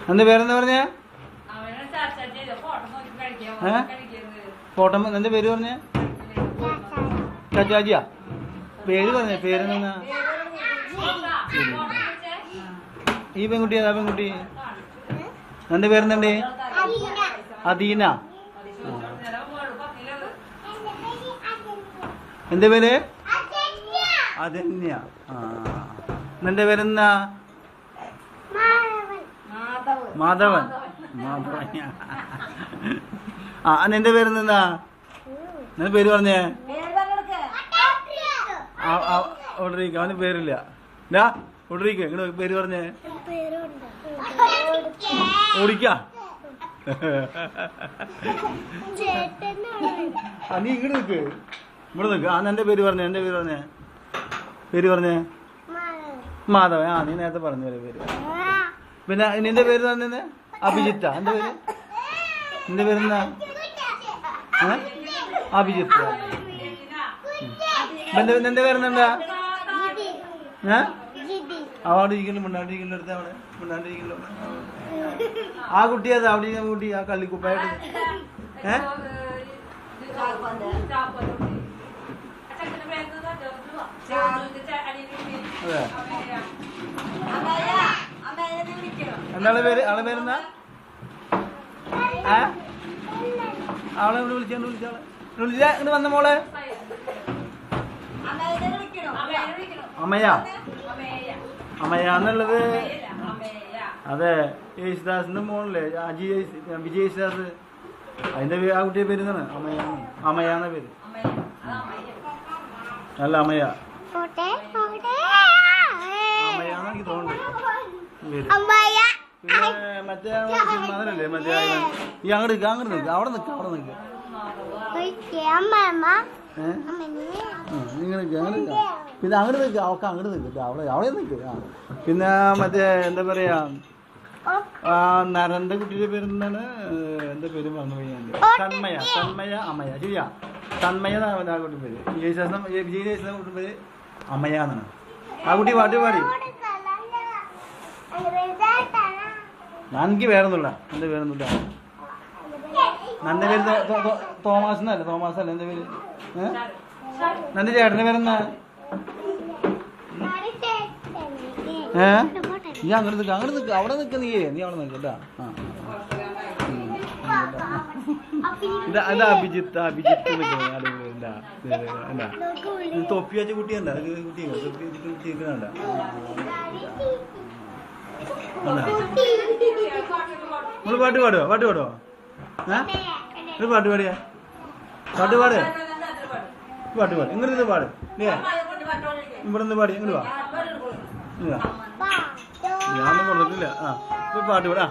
എന്റെ പേരെന്താ പറഞ്ഞ? ഫോട്ടോ എന്റെ പേര് പറഞ്ഞ? ചാച്ചാജിയാ പേര് പറഞ്ഞ? പേരെന്നാ? ഈ പെൺകുട്ടി ഏതാ പെൺകുട്ടി? എന്റെ പേരെന്തേ? അദീന. എന്റെ പേര് അദന്യ. എന്റെ പേരെന്താ? മാധവൻ. നിന്റെ പേരെന്താ? നിന്റെ പേര് പറഞ്ഞേ? ഓർഡറിക്ക. അവന് പേരില്ല. ഓർഡറിക്ക. ഇങ്ങോട്ട് പേര് പറഞ്ഞേ? ഓടിക്ക. നീ ഇങ്ങോട്ട് നിക്ക്. ഇവിടെ നിക്ക്. എന്റെ പേര് പറഞ്ഞേ? എന്റെ പേര് പറഞ്ഞേ? പേര് പറഞ്ഞേ? മാധവൻ. നീ നേരത്തെ പറഞ്ഞ പേര്. പിന്നെ നിന്റെ പേര് തന്നെ? അഭിജിത്ത. എന്റെ പേര്? നിന്റെ പേരെന്താ? അഭിജിത്ത്. നിന്റെ പേരെന്താ? അവിടെ ഇരിക്കുന്നു. മിണ്ടാണ്ടിരിക്കുന്ന അടുത്ത് അവിടെ മിണ്ടാണ്ടിരിക്കുന്നു. ആ കുട്ടി അത് അവിടെ ഇരിക്കുന്ന കുട്ടി. ആ കള്ളിക്കുപ്പായിട്ട് എന്താണ് പേര്? ആളെ പേരെന്താ? അവളെ ഇവിടെ വിളിച്ചാണ്ട് വിളിച്ചാളെ വിളിച്ച. ഇങ്ങോട്ട് വന്ന മോളെ. അമ്മയ. അമ്മയാന്നുള്ളത് അതെ യേശുദാസിന്റെ മോളല്ലേ? വിജയ് യേശുദാസ്. അതിന്റെ ആ കുട്ടിയുടെ പേര് എന്താണ്? അമ്മയാണ്. അമ്മയാന്ന പേര്. അല്ല അമ്മയ. അമ്മയാന്ന് എനിക്ക് തോന്നുന്നുണ്ട് പേര്. പിന്നെ മറ്റേ സിനിമല്ലേ മറ്റേ ഈ അങ്ങോട്ട് നിൽക്കുക. അങ്ങോട്ട് നിൽക്കുക. അവിടെ നിൽക്കുക. അവിടെ നിൽക്കുക. ഇങ്ങനെ നിൽക്കുക. പിന്നെ അങ്ങോട്ട് നിൽക്കുക. അവൾക്ക് അങ്ങോട്ട് നിൽക്കുക. അവിടെ നിൽക്കുക. പിന്നെ മറ്റേ എന്താ പറയാ നരന്റെ കുട്ടിയുടെ പേരെന്താണ്? എന്റെ പേര് പറഞ്ഞു പോയി. തന്മയ. തന്മയ അമ്മയ. ശരിയാ. തന്മയ ആ കുട്ടി പേര്. വിജയ് യേശുദാസ് കുട്ടി പേര് അമ്മയ എന്നാണ്. ആ കുട്ടി പാട്ട് പാടി. ഞാൻ എനിക്ക് പേരൊന്നുമില്ല. എന്റെ പേരൊന്നുമില്ല. എന്റെ പേര് തോമസ് എന്നല്ല. തോമസ് അല്ല എന്റെ പേര്. എന്റെ ചേട്ടന്റെ പേരെന്താ? നീ അങ്ങോട്ട് നിൽക്കുക. അങ്ങോട്ട് നിൽക്കുക. അവിടെ നിൽക്കുക. നീ അവിടെ നിൽക്കട്ടാ. ഇത് അഭിജിത്ത്. അഭിജിത്ത് നിൽക്കുന്ന തൊപ്പി വെച്ച കുട്ടി എന്താ? കുട്ടി കുട്ടി നിൽക്കണ്ട. നമ്മള് പാട്ട് പാടുവോ? പാട്ട് പാടുവോ? ഒരു പാട്ട് പാടിയാ? പാട്ട് പാട്. പാട്ട് പാട്. ഇങ്ങനെ പാട്. ഇവിടെ നിന്ന് പാടി. ഇങ്ങോട്ട് വാ. ഞാനൊന്നും കൊടുത്തിട്ടില്ല. ഇപ്പൊ പാട്ട് പാടാ.